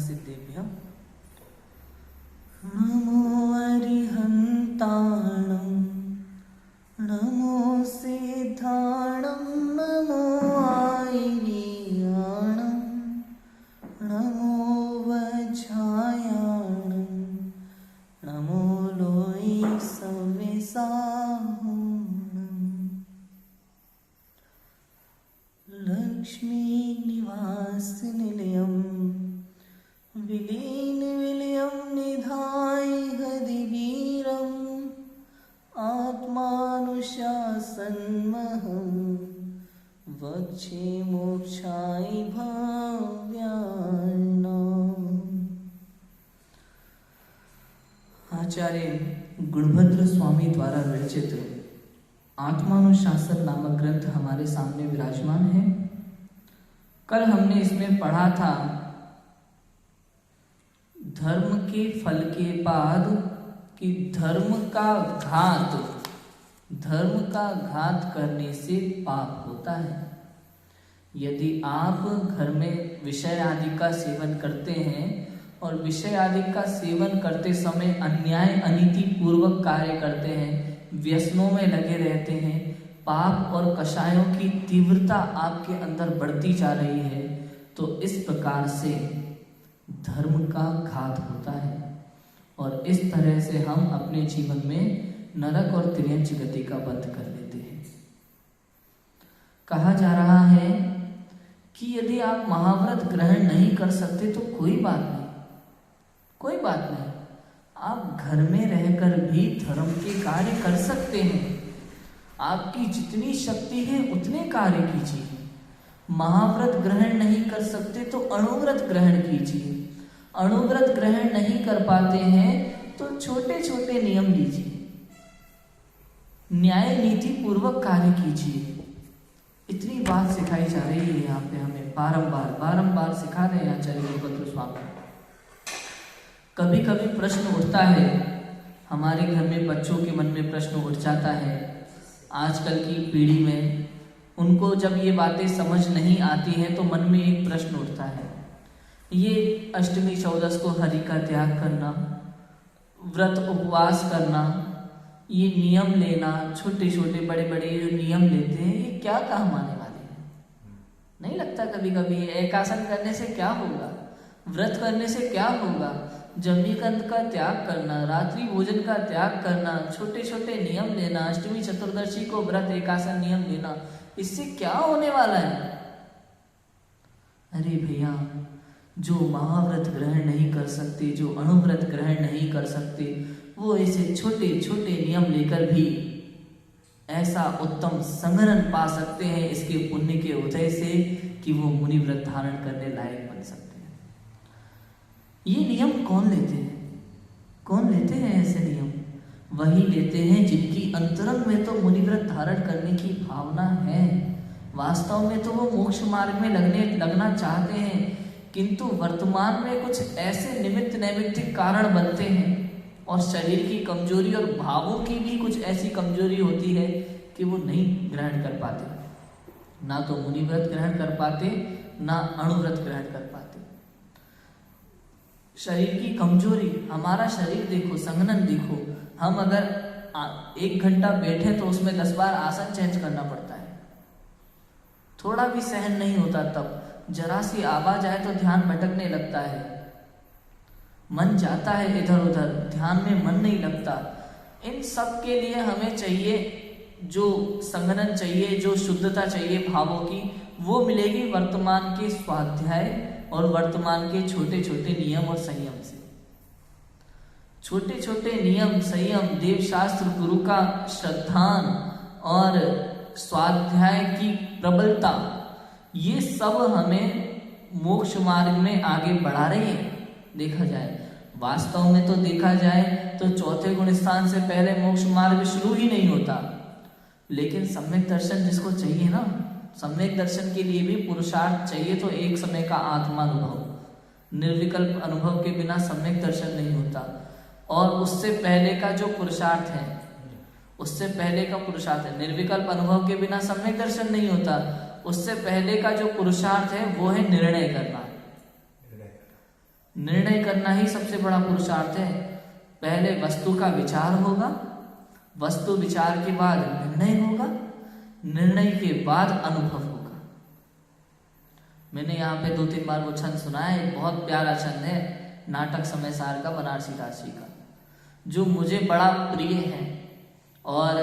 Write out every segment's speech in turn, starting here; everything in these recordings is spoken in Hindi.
सिद्धेभ्यः। नमो अरिहन्ताणं नमो सिद्धाणं नमो आयनीयाणं नमो वज्रायाणं नमो लोई सव्यसाहुणं लक्ष्मी निवास निलयं विलीन विलयं निधाय हदिवीरम् आत्मानुशासनमहं वक्षे मोक्षाय भव्यानाम्। आचार्य गुणभद्र स्वामी द्वारा रचित आत्मानुशासन नामक ग्रंथ हमारे सामने विराजमान है। कल हमने इसमें पढ़ा था धर्म के फल के बाद कि धर्म का घात करने से पाप होता है। यदि आप घर में विषय आदि का सेवन करते हैं और विषय आदि का सेवन करते समय अन्याय अनीति पूर्वक कार्य करते हैं, व्यसनों में लगे रहते हैं, पाप और कषायों की तीव्रता आपके अंदर बढ़ती जा रही है, तो इस प्रकार से धर्म का घात होता है और इस तरह से हम अपने जीवन में नरक और तिर्यंच गति का बंध कर लेते हैं। कहा जा रहा है कि यदि आप महाव्रत ग्रहण नहीं कर सकते तो कोई बात नहीं, आप घर में रहकर भी धर्म के कार्य कर सकते हैं। आपकी जितनी शक्ति है उतने कार्य कीजिए। महाव्रत ग्रहण नहीं कर सकते तो अणुव्रत ग्रहण कीजिए। अणुव्रत ग्रहण नहीं कर पाते हैं तो छोटे छोटे नियम लीजिए, न्याय नीति पूर्वक कार्य कीजिए। इतनी बात सिखाई जा रही है यहाँ पे, हमें बारंबार सिखा रहे हैं आचार्य गुणभद्र स्वामी। कभी कभी प्रश्न उठता है हमारे घर में, बच्चों के मन में प्रश्न उठ जाता है। आजकल की पीढ़ी में उनको जब ये बातें समझ नहीं आती हैं तो मन में एक प्रश्न उठता है, ये अष्टमी चौदस को हरि का त्याग करना, व्रत उपवास करना, ये नियम लेना, छोटे छोटे बड़े बड़े जो नियम लेते हैं, ये क्या काम आने वाले हैं? नहीं लगता कभी कभी एकासन करने से क्या होगा, व्रत करने से क्या होगा, जमीकंद का त्याग करना, रात्रि भोजन का त्याग करना, छोटे छोटे नियम लेना, अष्टमी चतुर्दशी को व्रत एकासन नियम लेना, इससे क्या होने वाला है? अरे भैया, जो महाव्रत ग्रहण नहीं कर सकते, जो अणुव्रत ग्रहण नहीं कर सकते, वो ऐसे छोटे छोटे नियम लेकर भी ऐसा उत्तम संगरण पा सकते हैं इसके पुण्य के उदय से कि वो मुनि व्रत धारण करने लायक बन सकते हैं। ये नियम कौन लेते हैं ऐसे नियम? वही लेते हैं जिनकी अंतरंग में तो मुनि व्रत धारण करने की भावना है। वास्तव में तो वो मोक्ष मार्ग में लगना चाहते हैं, किंतु वर्तमान में कुछ ऐसे निमित्त नैमित्तिक कारण बनते हैं और शरीर की कमजोरी और भावों की भी कुछ ऐसी कमजोरी होती है कि वो नहीं ग्रहण कर पाते, ना तो मुनि व्रत ग्रहण कर पाते, ना अणुव्रत ग्रहण कर पाते। शरीर की कमजोरी, हमारा शरीर देखो, संघनन देखो, हम अगर 1 घंटा बैठे तो उसमें 10 बार आसन चेंज करना पड़ता है, थोड़ा भी सहन नहीं होता। तब जरा सी आवाज आए तो ध्यान भटकने लगता है, मन जाता है इधर उधर, ध्यान में मन नहीं लगता। इन सब के लिए हमें चाहिए जो संगनन चाहिए, जो शुद्धता चाहिए भावों की, वो मिलेगी वर्तमान के स्वाध्याय और वर्तमान के छोटे छोटे नियम और संयम से। छोटे छोटे नियम, संयम, देव शास्त्र, गुरु का श्रद्धान और स्वाध्याय की प्रबलता, ये सब हमें मोक्ष मार्ग में आगे बढ़ा रही है। देखा जाए, वास्तव में तो देखा जाए तो चौथे गुण स्थान से पहले मोक्ष मार्ग शुरू ही नहीं होता। लेकिन सम्यक दर्शन जिसको चाहिए ना, सम्यक दर्शन के लिए भी पुरुषार्थ चाहिए। तो एक समय का आत्मानुभव, निर्विकल्प अनुभव के बिना सम्यक दर्शन नहीं होता। और उससे पहले का जो पुरुषार्थ है, उससे पहले का पुरुषार्थ है, निर्विकल्प अनुभव के बिना सम्यक दर्शन नहीं होता। उससे पहले का जो पुरुषार्थ है वो है निर्णय करना। निर्णय करना ही सबसे बड़ा पुरुषार्थ है। पहले वस्तु का विचार होगा, वस्तु विचार के बाद निर्णय होगा, निर्णय के बाद अनुभव होगा। मैंने यहाँ पे 2-3 बार वो छंद सुना है, एक बहुत प्यारा छंद है नाटक समय सार का, बनारसी राशि का, जो मुझे बड़ा प्रिय है और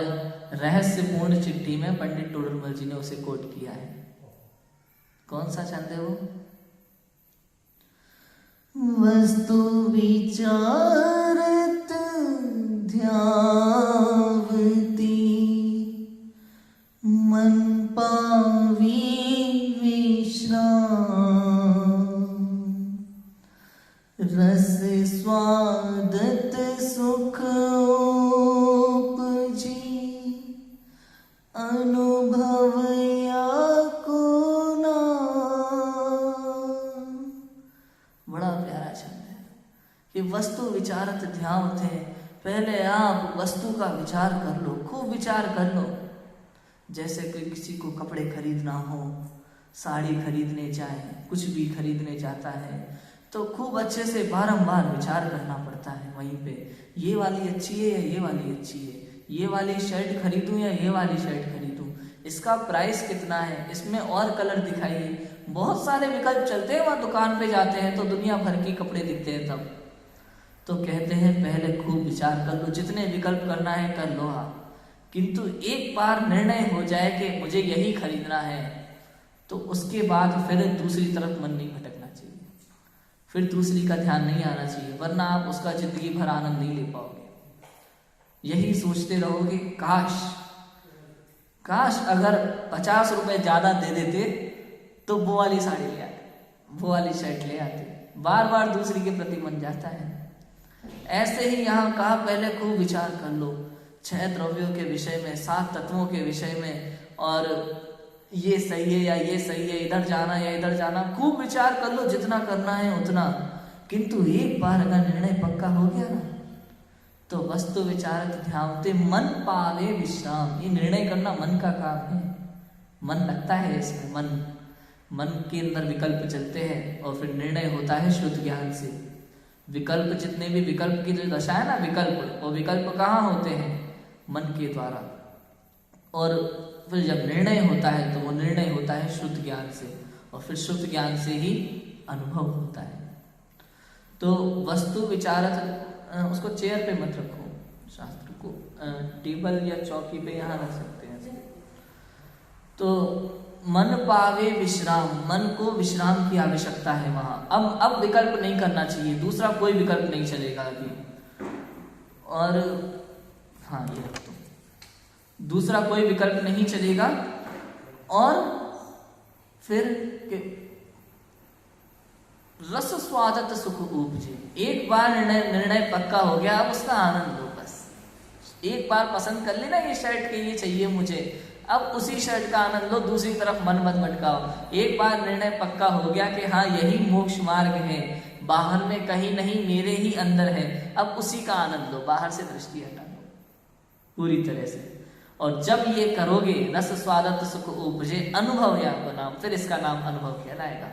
रहस्यपूर्ण चिट्ठी में पंडित टोडरमल जी ने उसे कोट किया है। कौन सा छंद है वो? वस्तु विचारत ध्यावती मन पावी रस स्वादत सुख उपजी अनुभव या को नाम। बड़ा प्यारा छंद है कि वस्तु विचारत ध्यावते हैं। पहले आप वस्तु का विचार कर लो, खूब विचार कर लो। जैसे कोई किसी को कपड़े खरीदना हो, साड़ी खरीदने जाए, कुछ भी खरीदने जाता है तो खूब अच्छे से बारंबार विचार करना पड़ता है वहीं पे, ये वाली अच्छी है या ये वाली अच्छी है, ये वाली शर्ट खरीदूं या ये वाली शर्ट खरीदूं, इसका प्राइस कितना है, इसमें और कलर दिखाइए। बहुत सारे विकल्प चलते हैं, वहाँ दुकान पे जाते हैं तो दुनिया भर के कपड़े दिखते हैं। तब तो कहते हैं पहले खूब विचार कर लो, जितने विकल्प करना है कर लो आप, किंतु एक बार निर्णय हो जाए कि मुझे यही खरीदना है तो उसके बाद फिर दूसरी तरफ मन नहीं भटकना चाहिए, फिर दूसरी का ध्यान नहीं आना चाहिए, वरना आप उसका जिंदगी भर आनंद नहीं ले पाओगे। यही सोचते रहोगे काश अगर 50 रुपए ज्यादा दे देते तो वो वाली साड़ी ले आते, वो वाली शर्ट ले आते, बार बार दूसरी के प्रति मन जाता है। ऐसे ही यहाँ कहा पहले खूब विचार कर लो 6 द्रव्यों के विषय में, 7 तत्वों के विषय में, और ये सही है या ये सही है, इधर जाना या इधर जाना, खूब विचार कर लो जितना करना है उतना। किंतु एक बार अगर निर्णय पक्का हो गया ना तो वस्तु विचारत ध्यावते मन पावे विश्राम। ये निर्णय करना मन का काम है, मन लगता है इसमें, मन के अंदर विकल्प चलते हैं और फिर निर्णय होता है शुद्ध ज्ञान से। विकल्प, जितने भी विकल्प की जो दशा है ना, विकल्प, वो विकल्प कहाँ होते हैं? मन के द्वारा। और फिर जब निर्णय होता है तो वो निर्णय होता है शुद्ध ज्ञान से, और फिर शुद्ध ज्ञान से ही अनुभव होता है। तो वस्तु विचारत, उसको चेयर पे मत रखो, शास्त्र को टेबल या चौकी पे यहाँ रख सकते हैं। तो मन पावे विश्राम, मन को विश्राम की आवश्यकता है वहां। अब विकल्प नहीं करना चाहिए, दूसरा कोई विकल्प नहीं चलेगा अभी। और हाँ, ये रख दो, दूसरा कोई विकल्प नहीं चलेगा। और फिर रस स्वादत सुख उपजे। एक बार निर्णय पक्का हो गया, अब उसका आनंद लो बस। एक बार पसंद कर लेना ये शर्ट के ये चाहिए मुझे, अब उसी शर्ट का आनंद लो, दूसरी तरफ मन मत भटकाओ। एक बार निर्णय पक्का हो गया कि हाँ यही मोक्ष मार्ग है, बाहर में कहीं नहीं मेरे ही अंदर है, अब उसी का आनंद लो, बाहर से दृष्टि हटा लो पूरी तरह से। और जब ये करोगे रस स्वादत सुख उपजे अनुभव या को नाम, फिर इसका नाम अनुभव कहलाएगा।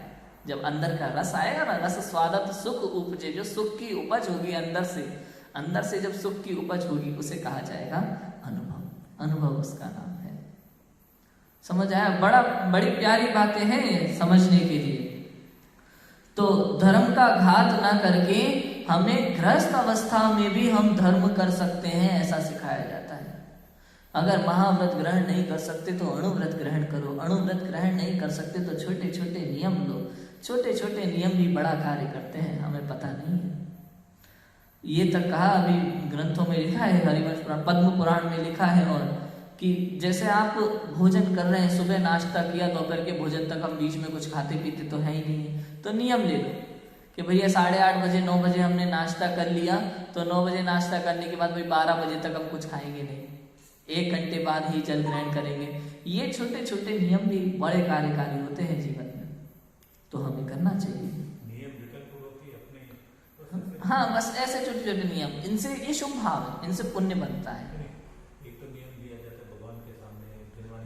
जब अंदर का रस आएगा ना, रस स्वादत सुख उपजे, जो सुख की उपज होगी अंदर से जब सुख की उपज होगी उसे कहा जाएगा अनुभव। अनुभव उसका नाम है। समझ आया? बड़ी प्यारी बातें हैं समझने के लिए। तो धर्म का घात ना करके हमें गृहस्थ अवस्था में भी हम धर्म कर सकते हैं, ऐसा सिखाया जाता है। अगर महाव्रत ग्रहण नहीं कर सकते तो अणुव्रत ग्रहण करो, अणुव्रत ग्रहण नहीं कर सकते तो छोटे छोटे नियम लो। छोटे छोटे नियम भी बड़ा कार्य करते हैं, हमें पता नहीं है। ये तक कहा अभी ग्रंथों में लिखा है, हरिवंश पुराण, पद्म पुराण में लिखा है, और कि जैसे आप भोजन कर रहे हैं, सुबह नाश्ता किया, दोपहर के भोजन तक हम बीच में कुछ खाते पीते तो है ही नहीं, तो नियम ले लो कि भैया 8:30 बजे 9 बजे हमने नाश्ता कर लिया, तो 9 बजे नाश्ता करने के बाद भाई 12 बजे तक हम कुछ खाएंगे नहीं, 1 घंटे बाद ही जल ग्रहण करेंगे। ये छोटे छोटे नियम भी बड़े कार्यकारी होते हैं जीवन में, तो हमें करना चाहिए। हाँ, बस ऐसे छोटे छोटे नियम, इनसे ये शुभ भाव है, इनसे पुण्य बनता है।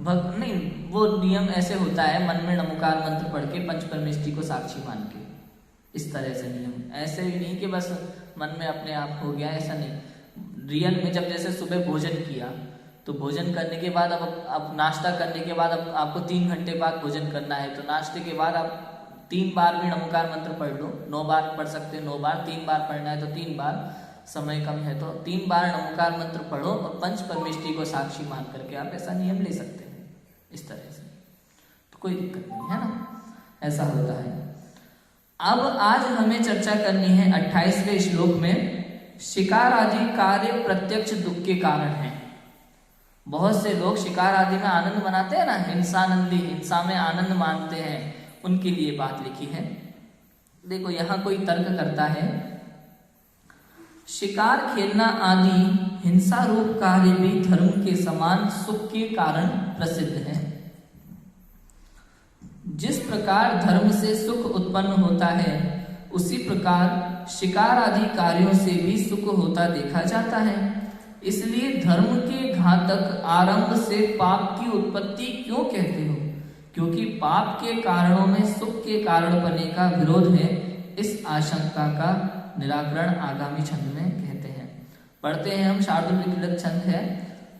नहीं, वो नियम ऐसे होता है मन में नमोकार मंत्र पढ़ के पंच परमेष्टि को साक्षी मान के, इस तरह से नियम, ऐसे भी नहीं कि बस मन में अपने आप हो गया, ऐसा नहीं। रियल में जब जैसे सुबह भोजन किया तो भोजन करने के बाद अब नाश्ता करने के बाद अब आपको 3 घंटे बाद भोजन करना है, तो नाश्ते के बाद आप 3 बार भी नमोकार मंत्र पढ़ लो, 9 बार पढ़ सकते हैं 9 बार, 3 बार पढ़ना है तो 3 बार, समय कम है तो 3 बार नमोकार मंत्र पढ़ो और पंच परमेष्टि को साक्षी मान करके आप ऐसा नियम ले सकते हैं इस तरह से, तो कोई दिक्कत नहीं है ना, ऐसा होता है। अब आज हमें चर्चा करनी है 28वें श्लोक में, शिकार आदि कार्य प्रत्यक्ष दुख के कारण है। बहुत से लोग शिकार आदि में आनंद मनाते हैं ना, हिंसानंदी, हिंसा में आनंद मानते हैं, उनके लिए बात लिखी है। देखो यहां कोई तर्क करता है, शिकार खेलना आदि हिंसा रूप कार्य भी धर्म के समान सुख के कारण प्रसिद्ध है। जिस प्रकार धर्म से सुख उत्पन्न होता है उसी प्रकार शिकार आदि कार्यों से भी सुख होता देखा जाता है। इसलिए धर्म के घातक आरंभ से पाप की उत्पत्ति क्यों कहते हो? क्योंकि पाप के कारणों में सुख के कारण बनने का विरोध है। इस आशंका का निराकरण आगामी छंद में कहते हैं। पढ़ते हैं हम, शार्दुल विक्लक छंद है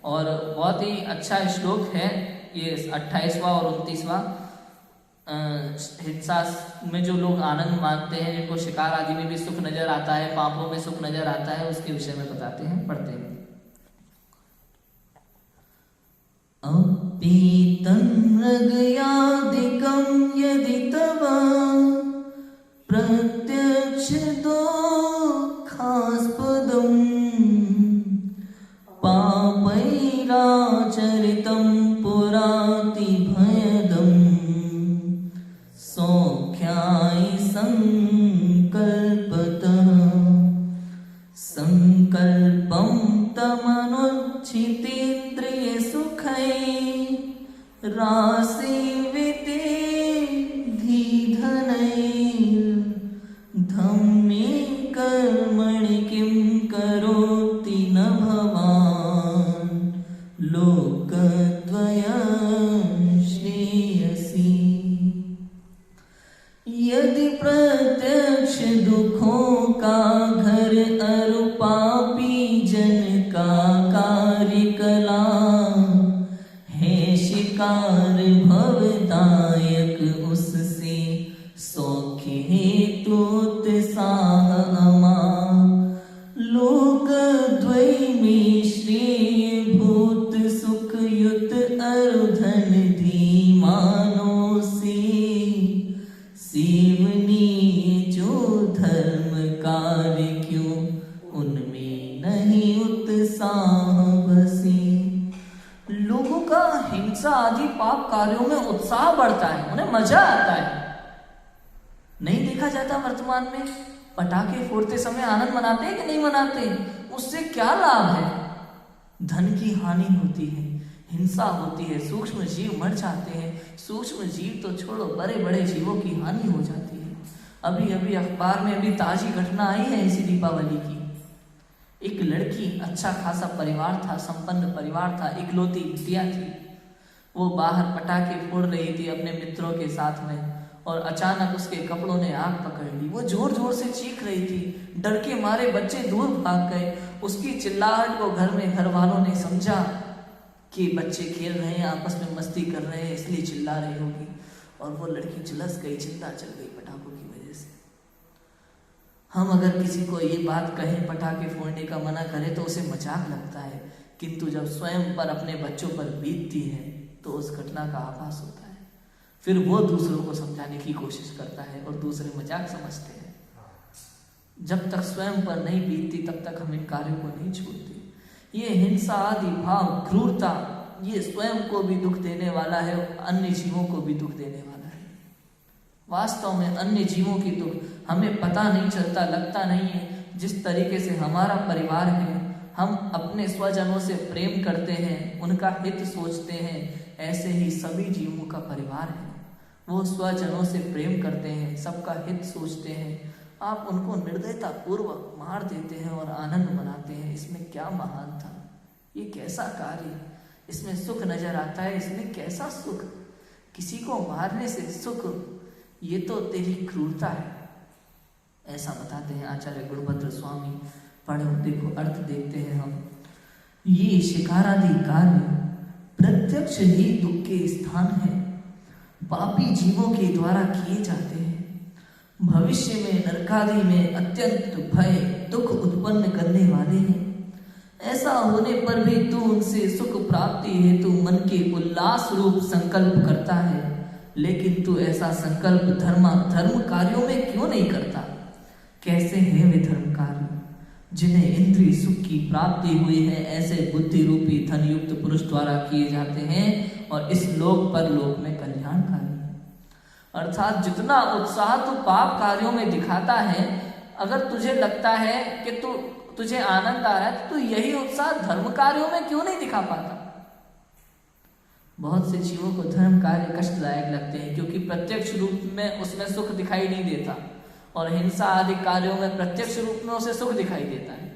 और बहुत ही अच्छा श्लोक है ये 28वां और 29वां। हिंसा में जो लोग आनंद मानते हैं, जिनको शिकार आदि में भी सुख नजर आता है, पापों में सुख नजर आता है, उसके विषय में बताते हैं, पढ़ते हैं। अपीतं मृगयादिकं यदि तव प्रत्यक्ष दुःखास्पदं पापैराचरितं पुरातिभयदं सौख्याय संकल्पतः संकल्पं तमनुच्छितेन्द्रियसुखै राशिविते धम्मे कर्मणि किं करोति न भवान् लोकद्वयं श्रेयसी। यदि प्रत्यक्ष दुखों का घर अरुपापी जन का कार्यकला है, शिकार भवदायक उससे सौख्य हेतु उत्साह अमा। लोकद्वय में श्रेय भूत सुख युत अरुधन धीमानो से सेवनीय जो धर्म कार्य क्यों उनमें नहीं उत्साह बसे। लोगों का हिंसा आदि पाप कार्यों में उत्साह बढ़ता है, उन्हें मजा आता है। नहीं देखा जाता वर्तमान में पटाखे फोड़ते समय आनंद मनाते हैं कि नहीं मनाते? उससे क्या लाभ है? धन की हानि होती है, हिंसा होती है, सूक्ष्म जीव मर जाते हैं। सूक्ष्म जीव तो छोड़ो, बड़े बड़े जीवों की हानि हो जाती है। अभी अभी अखबार में अभी ताजी घटना आई है इसी दीपावली की। एक लड़की, अच्छा खासा परिवार था, संपन्न परिवार था, इकलौती बिटिया थी। वो बाहर पटाखे फोड़ रही थी अपने मित्रों के साथ में और अचानक उसके कपड़ों ने आग पकड़ ली। वो जोर जोर से चीख रही थी, डर के मारे बच्चे दूर भाग गए। उसकी चिल्लाहट को घर में घर वालों ने समझा कि बच्चे खेल रहे हैं, आपस में मस्ती कर रहे हैं, इसलिए चिल्ला रही होगी। और वो लड़की झुलस गई, चिंता चल गई पटाखों की वजह से। हम अगर किसी को ये बात कहें पटाखे फोड़ने का मना करें तो उसे मजाक लगता है, किंतु जब स्वयं पर अपने बच्चों पर बीतती है तो उस घटना का आभास होता है। फिर वो दूसरों को समझाने की कोशिश करता है और दूसरे मजाक समझते हैं। जब तक स्वयं पर नहीं बीतती तब तक हम इन कार्यों को नहीं छोड़ते। ये हिंसा आदि भाव, क्रूरता, ये स्वयं को भी दुख देने वाला है, अन्य जीवों को भी दुख देने वाला है। वास्तव में अन्य जीवों की दुख हमें पता नहीं चलता, लगता नहीं है। जिस तरीके से हमारा परिवार है, हम अपने स्वजनों से प्रेम करते हैं, उनका हित सोचते हैं, ऐसे ही सभी जीवों का परिवार है। वो स्वजनों से प्रेम करते हैं, सबका हित सोचते हैं। आप उनको निर्दयता पूर्वक मार देते हैं और आनंद मनाते हैं। इसमें क्या महान था? ये कैसा कार्य? इसमें सुख नजर आता है, इसमें कैसा सुख? किसी को मारने से सुख? ये तो तेरी क्रूरता है। ऐसा बताते हैं आचार्य गुणभद्र स्वामी। पढ़ो, देखो अर्थ देखते हैं हम। ये शिकारादि कार्य प्रत्यक्ष ही दुख के स्थान है, पापी जीवों के द्वारा किए जाते हैं। भविष्य में नरकादि में अत्यंत भय दुख उत्पन्न करने वाले हैं। ऐसा होने पर भी तू उनसे सुख प्राप्ति हेतु मन के उल्लास रूप संकल्प करता है, लेकिन तू ऐसा संकल्प धर्म कार्यों में क्यों नहीं करता? कैसे हैं वे धर्म कार्य? जिन्हें इंद्रिय सुख की प्राप्ति हुई है, ऐसे बुद्धि रूपी धन युक्त पुरुष द्वारा किए जाते हैं और इस लोक पर लोक में कल्याणकारी है। अर्थात जितना उत्साह तू पाप कार्यों में दिखाता है, अगर तुझे लगता है कि तुझे आनंद आ रहा है, तो यही उत्साह धर्म कार्यों में क्यों नहीं दिखा पाता? बहुत से जीवों को धर्म कार्य कष्टदायक लगते हैं, क्योंकि प्रत्यक्ष रूप में उसमें सुख दिखाई नहीं देता, और हिंसा आदि कार्यों में प्रत्यक्ष रूप में उसे सुख दिखाई देता है।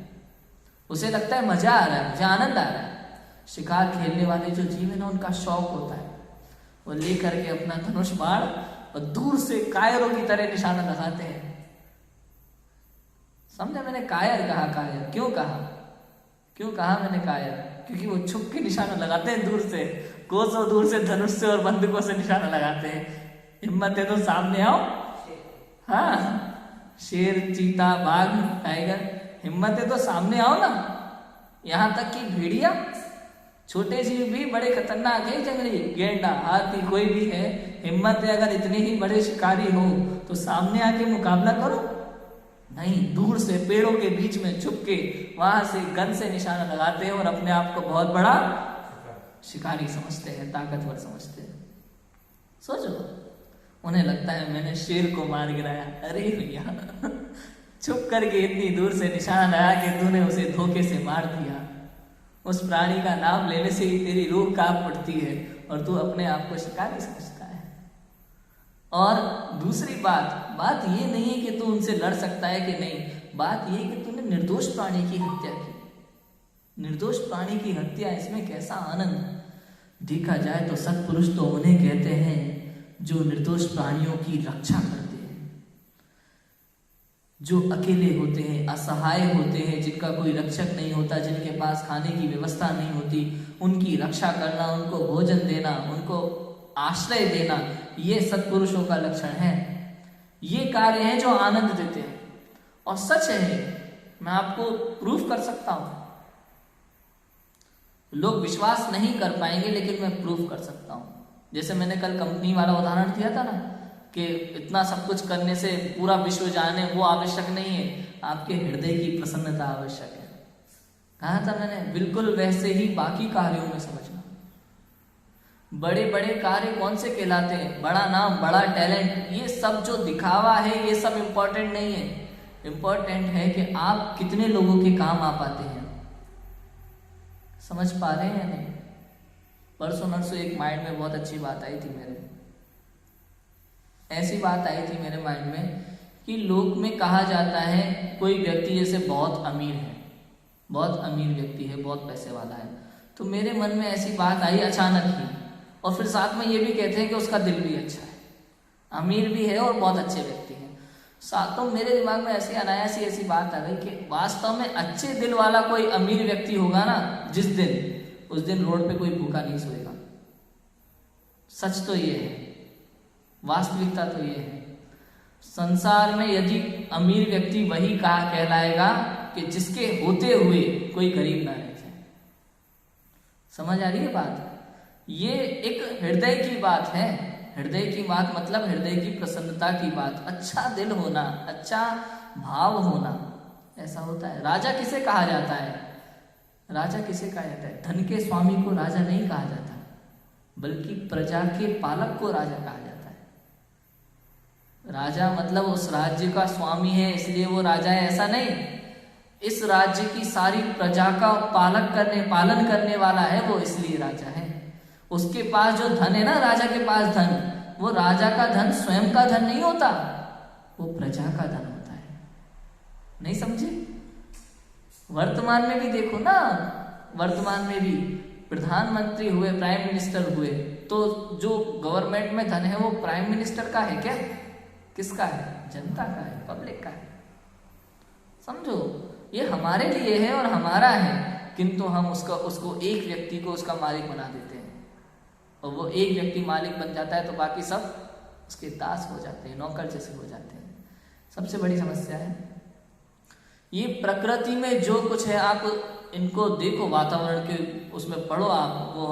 उसे लगता है मजा आ रहा है, मुझे आनंद आ रहा है। शिकार खेलने वाले जो जीव है ना, उनका शौक होता है, वो लेकर के अपना धनुष बाण और दूर से कायरों की तरह निशाना लगाते हैं। समझा? मैंने कायर कहा। कायर क्यों कहा मैंने कायर? क्योंकि वो छुप के निशाना लगाते हैं दूर से, कोसों दूर से धनुष से और बंदूकों से निशाना लगाते हैं। हिम्मत है तो सामने आओ। हाँ, शेर, चीता, बाघ, टाइगर, हिम्मत है तो सामने आओ ना। यहाँ तक कि भेड़िया, छोटे जीव भी बड़े खतरनाक है, जंगली गेंडा, हाथी, कोई भी है, हिम्मत है अगर इतने ही बड़े शिकारी हो तो सामने आके मुकाबला करो। नहीं, दूर से पेड़ों के बीच में छुप के वहां से गन से निशाना लगाते हैं और अपने आप को बहुत बड़ा शिकारी समझते हैं, ताकतवर समझते हैं। सोचो, उन्हें लगता है मैंने शेर को मार गिराया। अरे भैया, छुप करके इतनी दूर से निशाना लगा के तूने उसे धोखे से मार दिया। उस प्राणी का नाम लेने से ही तेरी रूह कांप पड़ती है और तू अपने आप को शिकारी समझता है। और दूसरी बात ये नहीं है कि तू उनसे लड़ सकता है कि नहीं, बात ये है कि तूने निर्दोष प्राणी की हत्या की। निर्दोष प्राणी की हत्या, इसमें कैसा आनंद! देखा जाए तो सत्पुरुष तो उन्हें कहते हैं जो निर्दोष प्राणियों की रक्षा करते हैं, जो अकेले होते हैं, असहाय होते हैं, जिनका कोई रक्षक नहीं होता, जिनके पास खाने की व्यवस्था नहीं होती, उनकी रक्षा करना, उनको भोजन देना, उनको आश्रय देना, ये सत्पुरुषों का लक्षण है। ये कार्य हैं जो आनंद देते हैं। और सच है, मैं आपको प्रूफ कर सकता हूं। लोग विश्वास नहीं कर पाएंगे, लेकिन मैं प्रूफ कर सकता हूं। जैसे मैंने कल कंपनी वाला उदाहरण दिया था ना, कि इतना सब कुछ करने से पूरा विश्व जाने, वो आवश्यक नहीं है, आपके हृदय की प्रसन्नता आवश्यक है। कहा था मैंने, बिल्कुल वैसे ही बाकी कार्यों में समझना। बड़े बड़े कार्य कौन से कहलाते हैं? बड़ा नाम, बड़ा टैलेंट, ये सब जो दिखावा है, ये सब इंपॉर्टेंट नहीं है। इंपॉर्टेंट है कि आप कितने लोगों के काम आ पाते हैं। समझ पा रहे हैं या नहीं? परसों नरसों एक माइंड में बहुत अच्छी बात आई थी मेरे, ऐसी बात आई थी मेरे माइंड में कि लोक में कहा जाता है कोई व्यक्ति जैसे बहुत अमीर है, बहुत अमीर व्यक्ति है, बहुत पैसे वाला है, तो मेरे मन में ऐसी बात आई अचानक ही। और फिर साथ में ये भी कहते हैं कि उसका दिल भी अच्छा है, अमीर भी है और बहुत अच्छे व्यक्ति हैं। साथ में मेरे दिमाग में ऐसी अनायासी ऐसी बात आ गई कि वास्तव में अच्छे दिल वाला कोई अमीर व्यक्ति होगा ना, जिस दिन, उस दिन रोड पे कोई भूखा नहीं सोएगा। सच तो ये है, वास्तविकता तो ये है। संसार में यदि अमीर व्यक्ति वही कहा कहलाएगा कि जिसके होते हुए कोई गरीब ना रह जाए। समझ आ रही है बात? ये एक हृदय की बात है। हृदय की बात मतलब हृदय की प्रसन्नता की बात, अच्छा दिल होना, अच्छा भाव होना, ऐसा होता है। राजा किसे कहा जाता है? राजा किसे कहा जाता है? धन के स्वामी को राजा नहीं कहा जाता, बल्कि प्रजा के पालक को राजा कहा जाता है। राजा मतलब उस राज्य का स्वामी है, इसलिए वो राजा है, ऐसा नहीं। इस राज्य की सारी प्रजा का पालन करने वाला है वो, इसलिए राजा है। उसके पास जो धन है ना, राजा के पास धन, वो राजा का धन स्वयं का धन नहीं होता, वो प्रजा का धन होता है। नहीं समझे? वर्तमान में भी देखो ना, वर्तमान में भी प्रधानमंत्री हुए, प्राइम मिनिस्टर हुए, तो जो गवर्नमेंट में धन है वो प्राइम मिनिस्टर का है क्या? किसका है? जनता का है, पब्लिक का है। समझो, ये हमारे लिए है और हमारा है, किंतु हम उसको एक व्यक्ति को उसका मालिक बना देते हैं, और वो एक व्यक्ति मालिक बन जाता है तो बाकी सब उसके दास हो जाते हैं, नौकर जैसे हो जाते हैं। सबसे बड़ी समस्या है ये प्रकृति में जो कुछ है, आप इनको देखो, वातावरण के उसमें पढ़ो आप, वो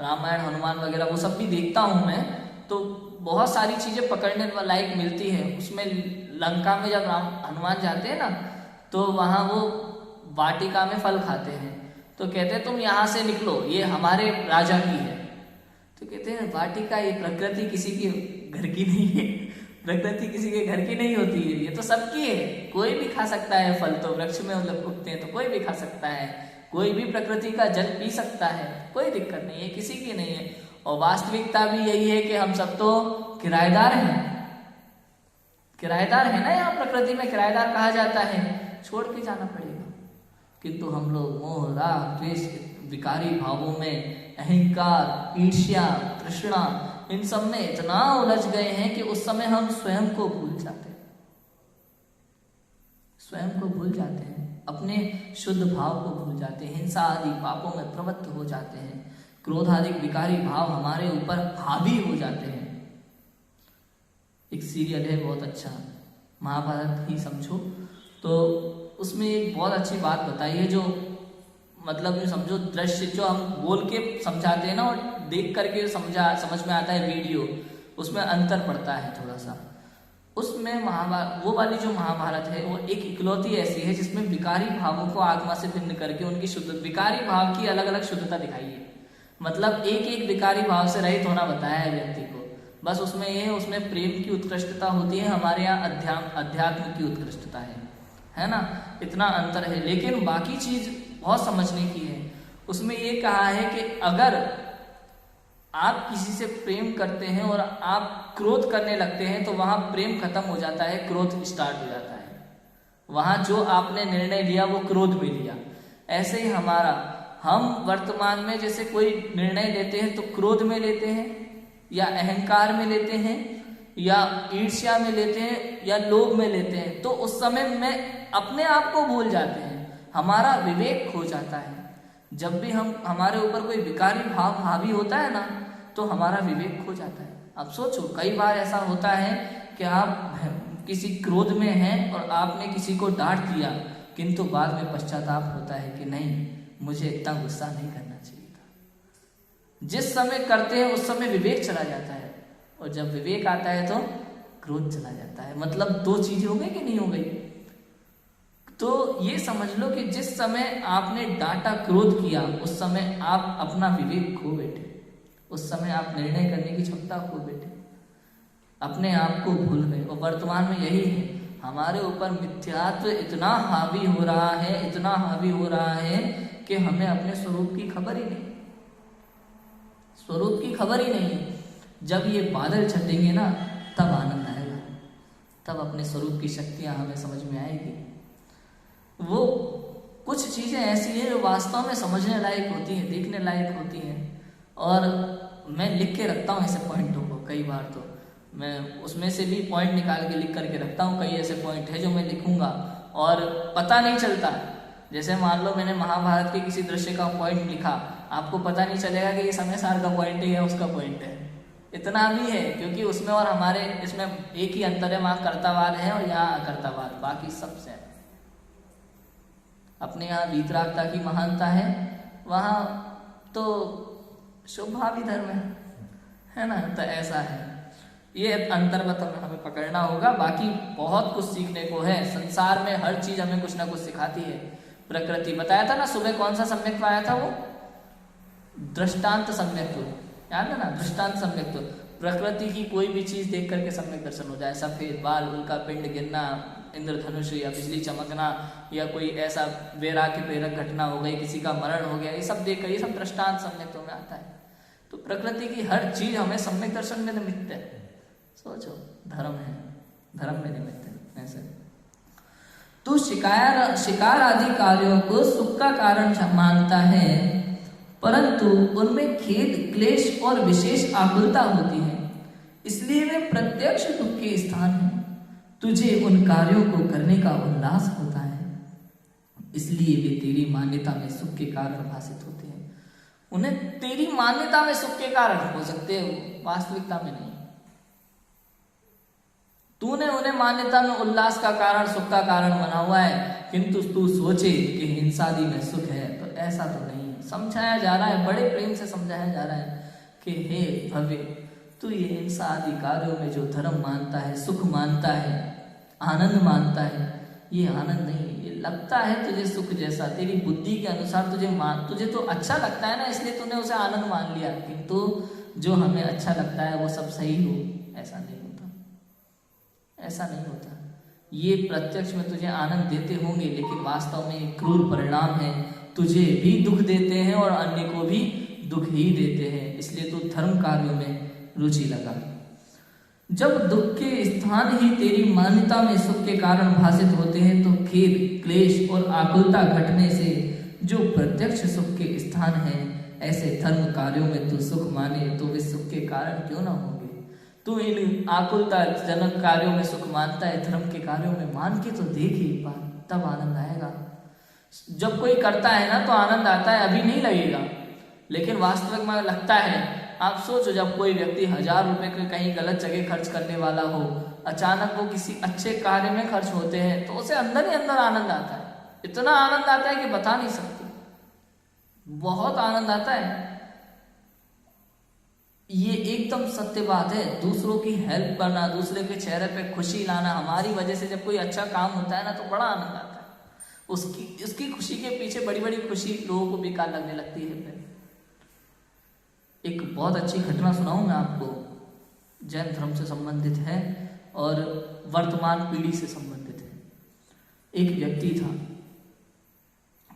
रामायण हनुमान वगैरह वो सब भी देखता हूँ मैं, तो बहुत सारी चीजें पकड़ने लायक मिलती है उसमें। लंका में जब हनुमान जाते हैं ना, तो वहाँ वो वाटिका में फल खाते हैं, तो कहते हैं तुम यहाँ से निकलो, ये हमारे राजा की है। तो कहते हैं वाटिका, ये प्रकृति किसी की घर की नहीं है, प्रकृति किसी के घर की नहीं होती है, ये तो सबकी है, कोई भी खा सकता है फल, तो वृक्ष में मतलब उगते हैं तो कोई भी खा सकता है, कोई भी प्रकृति का जल पी सकता है, कोई दिक्कत नहीं है, किसी की नहीं है। और वास्तविकता भी यही है कि हम सब तो किराएदार हैं, किराएदार है ना, यहाँ प्रकृति में किराएदार कहा जाता है, छोड़ के जाना पड़ेगा। किंतु हम लोग मोह राग द्वेष विकारी भावों में, अहंकार, ईर्ष्या, तृष्णा, इन सब में इतना उलझ गए हैं कि उस समय हम स्वयं को भूल जाते हैं, स्वयं को भूल जाते हैं, अपने शुद्ध भाव को भूल जाते हैं, हिंसा आदि पापों में प्रवृत्त हो जाते हैं, क्रोध आदि विकारी भाव हमारे ऊपर हावी हो जाते हैं। एक सीरियल है बहुत अच्छा, महाभारत ही समझो, तो उसमें एक बहुत अच्छी बात बताई है, जो मतलब जो समझो दृश्य जो हम बोल के समझाते हैं ना, और देख करके समझ में आता है वीडियो, उसमें अंतर पड़ता है थोड़ा सा। उसमें महाभारत, वो वाली जो महाभारत है, वो एक इकलौती ऐसी है जिसमें विकारी भावों को आत्मा से भिन्न करके उनकी शुद्ध, विकारी भाव की अलग अलग शुद्धता दिखाई है, मतलब एक एक विकारी भाव से रहित होना बताया है व्यक्ति को। बस उसमें ये, उसमें प्रेम की उत्कृष्टता होती है, हमारे यहाँ अध्यात्म की उत्कृष्टता है ना, इतना अंतर है। लेकिन बाकी चीज बहुत समझने की है। उसमें ये कहा है कि अगर आप किसी से प्रेम करते हैं और आप क्रोध करने लगते हैं, तो वहां प्रेम खत्म हो जाता है, क्रोध स्टार्ट हो जाता है। वहां जो आपने निर्णय लिया वो क्रोध में लिया। ऐसे ही हमारा, हम वर्तमान में जैसे कोई निर्णय लेते हैं तो क्रोध में लेते हैं, या अहंकार में लेते हैं, या ईर्ष्या में लेते हैं, या लोभ में लेते हैं, तो उस समय में अपने आप को भूल जाते हैं, हमारा विवेक खो जाता है। जब भी हमारे ऊपर कोई विकारी भाव हावी होता है ना, तो हमारा विवेक खो जाता है। अब सोचो, कई बार ऐसा होता है कि आप किसी क्रोध में हैं और आपने किसी को डांट दिया, किंतु बाद में पश्चाताप होता है कि नहीं, मुझे इतना गुस्सा नहीं करना चाहिए था। जिस समय करते हैं उस समय विवेक चला जाता है, और जब विवेक आता है तो क्रोध चला जाता है। मतलब दो चीजें हो गई कि नहीं हो गई? तो ये समझ लो कि जिस समय आपने डांटा, क्रोध किया, उस समय आप अपना विवेक खो बैठे, उस समय आप निर्णय करने की क्षमता खो बैठे, अपने आप को भूल गए। और वर्तमान में यही है, हमारे ऊपर मिथ्यात्व इतना हावी हो रहा है, इतना हावी हो रहा है कि हमें अपने स्वरूप की खबर ही नहीं, स्वरूप की खबर ही नहीं। जब ये बादल छटेंगे ना, तब आनंद आएगा, तब अपने स्वरूप की शक्तियां हमें समझ में आएगी। वो कुछ चीजें ऐसी हैं जो वास्तव में समझने लायक होती हैं, देखने लायक होती हैं, और मैं लिख के रखता हूँ ऐसे पॉइंटों को। कई बार तो मैं उसमें से भी पॉइंट निकाल के लिख करके रखता हूँ। कई ऐसे पॉइंट है जो मैं लिखूंगा और पता नहीं चलता। जैसे मान लो मैंने महाभारत के किसी दृश्य का पॉइंट लिखा, आपको पता नहीं चलेगा कि ये समय सार का पॉइंट है या उसका पॉइंट है। इतना भी है, क्योंकि उसमें और हमारे इसमें एक ही अंतर है, वहाँ कर्तावाद है और यहाँ अकर्तावाद, बाकी सब से। अपने यहाँ वीतरागता की महानता है, वहाँ तो शुभावी धर्म है ना, तो ऐसा है। ये अंतर हमें पकड़ना होगा। बाकी बहुत कुछ सीखने को है। संसार में हर चीज हमें कुछ ना कुछ सिखाती है। प्रकृति बताया था ना सुबह, कौन सा सम्यक्त्व आया था? वो दृष्टांत सम्यक्त्व, याद है ना? दृष्टांत सम्यक्त्व, प्रकृति की कोई भी चीज देख करके सम्यक दर्शन हो जाए। सफेद बाल, उल्का पिंड गिरना, इंद्रधनुष या बिजली चमकना, या कोई ऐसा वैराग्य प्रेरक घटना हो गई, किसी का मरण हो गया, ये सब देख कर, ये सब दृष्टांत सम्यक्त्व में आता है। तो प्रकृति की हर चीज हमें सम्यक दर्शन में निमित्त है। सोचो, धर्म है, धर्म में निमित्त है। ऐसे तू शिकार आदि कार्यों को सुख का कारण मानता है, परंतु उनमें खेद, क्लेश और विशेष आकुलता होती है, इसलिए वे प्रत्यक्ष दुख के स्थान है। तुझे उन कार्यों को करने का उल्लास होता है, इसलिए वे तेरी मान्यता में सुख के कारण भासित होते हैं। उन्हें तेरी मान्यता में सुख के कारण हो सकते हैं, वास्तविकता में नहीं। तूने उन्हें मान्यता में उल्लास का कारण, सुख का कारण बना हुआ है, किंतु तू सोचे कि हिंसादि में सुख है, तो ऐसा तो नहीं है। समझाया जा रहा है, बड़े प्रेम से समझाया जा रहा है कि हे भव्य, तू ये हिंसा आदि कार्यों में जो धर्म मानता है, सुख मानता है, आनंद मानता है, ये आनंद नहीं है। ये लगता है तुझे सुख जैसा, तेरी बुद्धि के अनुसार तुझे तो अच्छा लगता है ना, इसलिए तूने उसे आनंद मान लिया, किंतु जो हमें अच्छा लगता है वो सब सही हो, ऐसा नहीं होता, ऐसा नहीं होता। ये प्रत्यक्ष में तुझे आनंद देते होंगे, लेकिन वास्तव में एक क्रूर परिणाम है, तुझे भी दुख देते हैं और अन्य को भी दुख ही देते हैं। इसलिए तू धर्म कार्यों में रुचि लगा। जब दुख के स्थान ही तेरी मान्यता में सुख के कारण भासित होते हैं, तो खेद, क्लेश और आकुलता घटने से जो प्रत्यक्ष सुख के स्थान है, ऐसे धर्म कार्यों में तू सुख माने तो वे सुख के कारण क्यों ना होंगे। तू इन आकुलता जनक कार्यों में सुख मानता है, धर्म के कार्यों में मान के तो देख एक बार, तब आनंद आएगा। जब कोई करता है ना तो आनंद आता है, अभी नहीं लगेगा, लेकिन वास्तविक में लगता है। आप सोचो, जब कोई व्यक्ति 1000 रुपए के कहीं गलत जगह खर्च करने वाला हो, अचानक वो किसी अच्छे कार्य में खर्च होते हैं, तो उसे अंदर ही अंदर आनंद आता है। इतना आनंद आता है कि बता नहीं सकते, बहुत आनंद आता है। ये एकदम सत्य बात है। दूसरों की हेल्प करना, दूसरे के चेहरे पे खुशी लाना, हमारी वजह से जब कोई अच्छा काम होता है ना, तो बड़ा आनंद आता है। उसकी खुशी के पीछे बड़ी बड़ी खुशी लोगों को बेकार लगने लगती है। एक बहुत अच्छी घटना सुनाऊं मैं आपको, जैन धर्म से संबंधित है और वर्तमान पीढ़ी से संबंधित है। एक व्यक्ति था,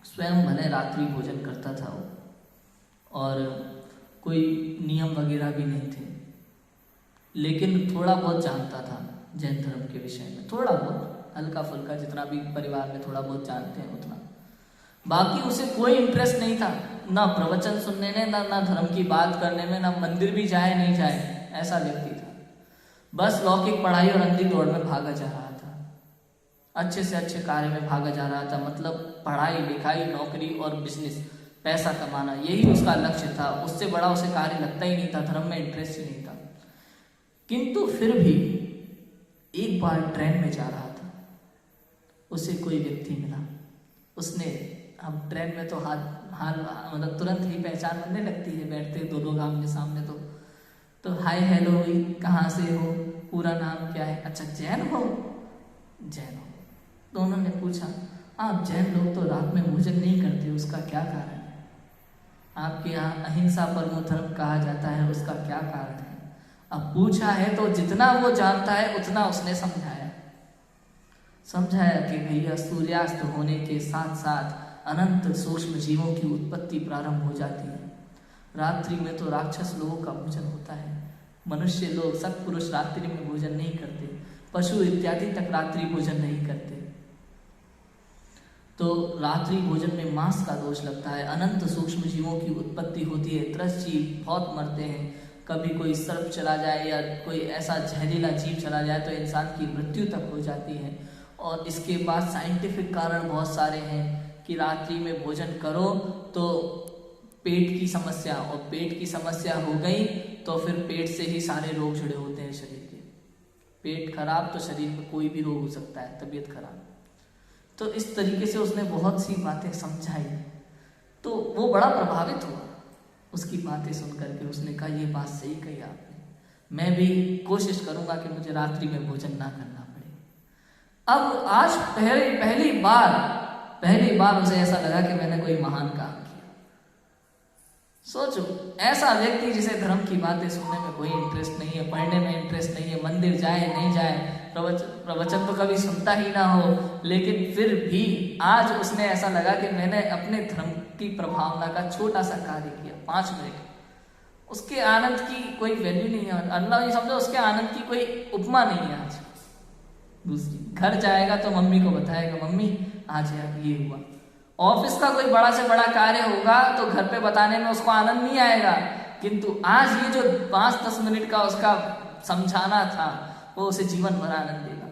स्वयं भले रात्रि भोजन करता था वो, और कोई नियम वगैरह भी नहीं थे, लेकिन थोड़ा बहुत जानता था जैन धर्म के विषय में, थोड़ा बहुत हल्का फुल्का, जितना भी परिवार में थोड़ा बहुत जानते हैं उतना। बाकी उसे कोई इंटरेस्ट नहीं था, ना प्रवचन सुनने में, ना धर्म की बात करने में, ना मंदिर भी जाए नहीं जाए, ऐसा व्यक्ति था। बस लौकिक पढ़ाई और अंधी दौड़ में भागा जा रहा था, अच्छे से अच्छे कार्य में भागा जा रहा था। मतलब पढ़ाई लिखाई, नौकरी और बिजनेस, पैसा कमाना, यही उसका लक्ष्य था। उससे बड़ा उसे कार्य लगता ही नहीं था, धर्म में इंटरेस्ट ही नहीं था। किंतु फिर भी एक बार ट्रेन में जा रहा था, उसे कोई व्यक्ति मिला। उसने, हम ट्रेन में तो हाल मतलब तुरंत ही पहचान बनने लगती है, बैठते दो लोग आमने सामने, तो हाय हेलो हुई, कहाँ से हो, पूरा नाम क्या है, अच्छा जैन हो, जैन हो। तो उन्होंने पूछा, आप जैन लोग तो रात में भोजन नहीं करते, उसका क्या कारण है? आपके यहाँ अहिंसा परमो धर्म कहा जाता है, उसका क्या कारण है? अब पूछा है तो जितना वो जानता है उतना उसने समझाया कि भैया सूर्यास्त होने के साथ साथ अनंत सूक्ष्म जीवों की उत्पत्ति प्रारंभ हो जाती है। रात्रि में तो राक्षस लोगों का भोजन होता है, मनुष्य लोग, सत्पुरुष रात्रि में भोजन नहीं करते, पशु इत्यादि तक रात्रि भोजन नहीं करते। तो रात्रि भोजन में मांस का दोष लगता है, अनंत सूक्ष्म जीवों की उत्पत्ति होती है, त्रस्त जीव बहुत मरते हैं। कभी कोई सर्प चला जाए या कोई ऐसा जहरीला जीव चला जाए तो इंसान की मृत्यु तक हो जाती है। और इसके बाद साइंटिफिक कारण बहुत सारे हैं कि रात्रि में भोजन करो तो पेट की समस्या, और पेट की समस्या हो गई तो फिर पेट से ही सारे रोग जुड़े होते हैं शरीर के। पेट खराब तो शरीर में कोई भी रोग हो सकता है, तबीयत खराब। तो इस तरीके से उसने बहुत सी बातें समझाई, तो वो बड़ा प्रभावित हुआ उसकी बातें सुन करके। उसने कहा, ये बात सही कही आपने, मैं भी कोशिश करूंगा कि मुझे रात्रि में भोजन ना करना पड़े। अब आज पहली बार उसे ऐसा लगा कि मैंने कोई महान काम किया। सोचो, ऐसा व्यक्ति जिसे धर्म की बातें सुनने में कोई इंटरेस्ट नहीं है, पढ़ने में इंटरेस्ट नहीं है, मंदिर जाए नहीं जाए, प्रवचन तो कभी सुनता ही ना हो, लेकिन फिर भी आज उसने ऐसा लगा कि मैंने अपने धर्म की प्रभावना का छोटा सा कार्य किया, 5 मिनट। उसके आनंद की कोई वैल्यू नहीं है, अल्लाह ये समझो, उसके आनंद की कोई उपमा नहीं है आज। दूसरी, घर जाएगा तो मम्मी को बताएगा, मम्मी आज ये हुआ। ऑफिस का कोई बड़ा से बड़ा कार्य होगा तो घर पे बताने में उसको आनंद नहीं आएगा, किंतु आज ये जो 5-10 मिनट का उसका समझाना था, वो उसे जीवन भर आनंद देगा।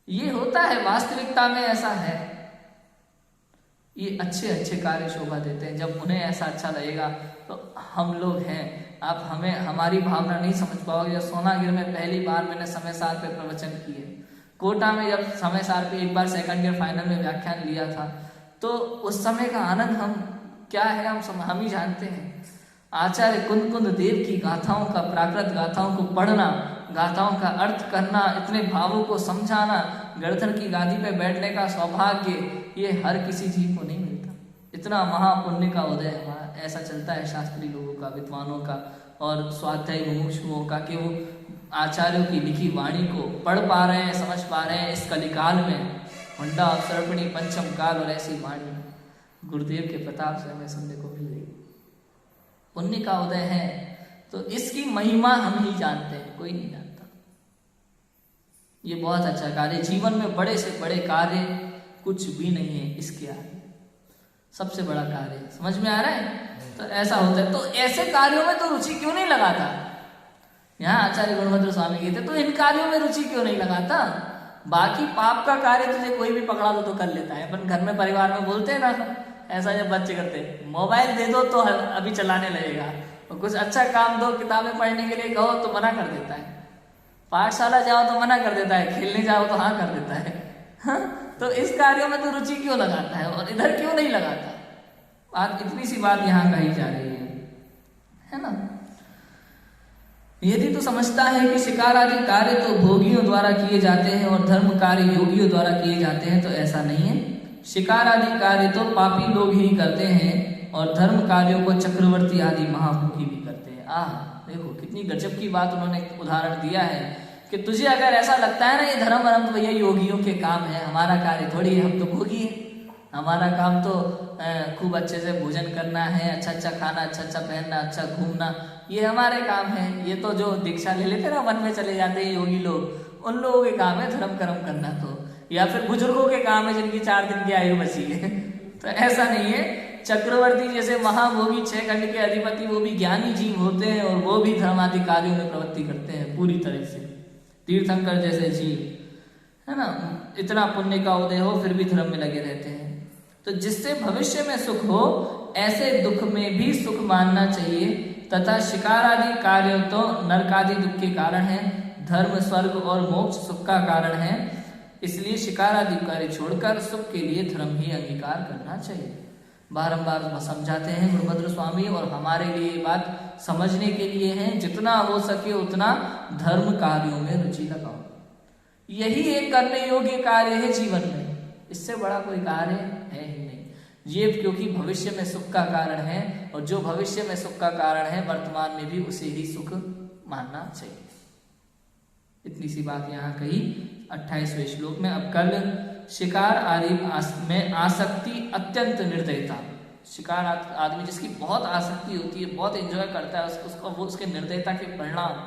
ये होता है, वास्तविकता में ऐसा है। ये अच्छे अच्छे कार्य शोभा देते हैं। जब उन्हें ऐसा अच्छा लगेगा तो हम लोग हैं, आप हमें हमारी भावना नहीं समझ पाओगे। जब सोनागिर में पहली बार मैंने समय सार पे प्रवचन किए, कोटा में जब समय सार पे एक बार सेकंड ईयर फाइनल में व्याख्यान लिया था, तो उस समय का आनंद हम क्या है हम ही जानते हैं। आचार्य कुंद कुंद देव की गाथाओं का, प्राकृत गाथाओं को पढ़ना, गाथाओं का अर्थ करना, इतने भावों को समझाना, गणधर की गादी पे बैठने का सौभाग्य ये हर किसी जीव को नहीं मिलता। इतना महापुण्य का उदय हमारा ऐसा चलता है शास्त्री लोगों का, विद्वानों का और स्वाध्यायी मुमुक्षुओं का, कि वो आचार्यों की लिखी वाणी को पढ़ पा रहे हैं, समझ पा रहे हैं इस कलिकाल में। हुंडा सर्पणी पंचम काल और ऐसी वाणी गुरुदेव के प्रताप से हमें सुनने को मिल रही। पुण्य का उदय है तो इसकी महिमा हम ही जानते हैं, कोई नहीं जानता। ये बहुत अच्छा कार्य, जीवन में बड़े से बड़े कार्य कुछ भी नहीं है इसके आगे, सबसे बड़ा कार्य। समझ में आ रहा है? तो ऐसा होता है। तो ऐसे कार्यों में तो रुचि क्यों नहीं लगाता? यहाँ आचार्य गुणभद्र स्वामी कहते तो इन कार्यों में रुचि क्यों नहीं लगाता? बाकी पाप का कार्य तुझे कोई भी पकड़ा दो तो कर लेता है। अपन घर में परिवार में बोलते हैं ना, ऐसा जब बच्चे करते हैं, मोबाइल दे दो तो अभी चलाने लगेगा, और कुछ अच्छा काम दो, किताबें पढ़ने के लिए कहो तो मना कर देता है, पाठशाला जाओ तो मना कर देता है, खेलने जाओ तो हाँ कर देता है। हाँ? तो इस कार्यों में तो रुचि क्यों लगाता है और इधर क्यों नहीं लगाता? बात इतनी सी बात यहाँ कही जा रही है ना। यदि तो समझता है कि शिकार आदि कार्य तो भोगियों द्वारा किए जाते हैं और धर्म कार्य योगियों द्वारा किए जाते हैं, तो ऐसा नहीं है। शिकार आदि कार्य तो पापी लोग ही करते हैं और धर्म कार्यों को चक्रवर्ती आदि महाभोगी भी करते हैं। देखो कितनी गजब की बात उन्होंने उदाहरण दिया है कि तुझे अगर ऐसा लगता है ना ये धर्म वरम तो भैया योगियों के काम है, हमारा कार्य थोड़ी है, हम तो भोगी है। हमारा काम तो खूब अच्छे से भोजन करना है, अच्छा अच्छा खाना, अच्छा अच्छा पहनना, अच्छा घूमना, ये हमारे काम है। ये तो जो दीक्षा ले लेते ना वन में चले जाते हैं योगी लोग, उन लोगों के काम है धर्म कर्म करना, तो या फिर बुजुर्गों के काम है जिनकी 4 दिन की आयु बची है। तो ऐसा नहीं है। चक्रवर्ती जैसे महाभोगी 6 खंड के अधिपति वो भी ज्ञानी जीव होते हैं और वो भी धर्म आदि कार्यों में प्रवृत्ति करते हैं पूरी तरह से। तीर्थंकर जैसे जीव है ना, इतना पुण्य का उदय हो फिर भी धर्म में लगे रहते हैं। तो जिससे भविष्य में सुख हो ऐसे दुख में भी सुख मानना चाहिए, तथा शिकार आदि कार्य तो नरक आदि दुख के कारण है, धर्म स्वर्ग और मोक्ष सुख का कारण है। इसलिए शिकार आदि कार्य छोड़कर सुख के लिए धर्म ही अंगीकार करना चाहिए। बारंबार समझाते हैं गुरुभद्र स्वामी, और हमारे लिए ये बात समझने के लिए है, जितना हो सके उतना धर्म कार्यों में रुचि लगाओ। यही एक करने योग्य कार्य है जीवन में, इससे बड़ा कोई कार्य है ही नहीं ये, क्योंकि भविष्य में सुख का कारण है, और जो भविष्य में सुख का कारण है वर्तमान में भी उसे ही सुख मानना चाहिए। इतनी सी बात यहाँ कही 28वें श्लोक में। अब कल शिकार आदि में आसक्ति अत्यंत निर्दयता, शिकार आदमी जिसकी बहुत आसक्ति होती है, बहुत एंजॉय करता है उसको, वो उसके निर्दयता के परिणाम,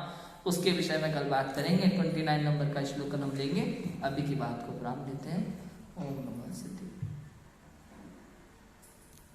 उसके विषय में कल बात करेंगे। 29 नंबर का श्लोक हम लेंगे। अभी की बात को प्रारंभ देते हैं। ओम नमः सिद्धि।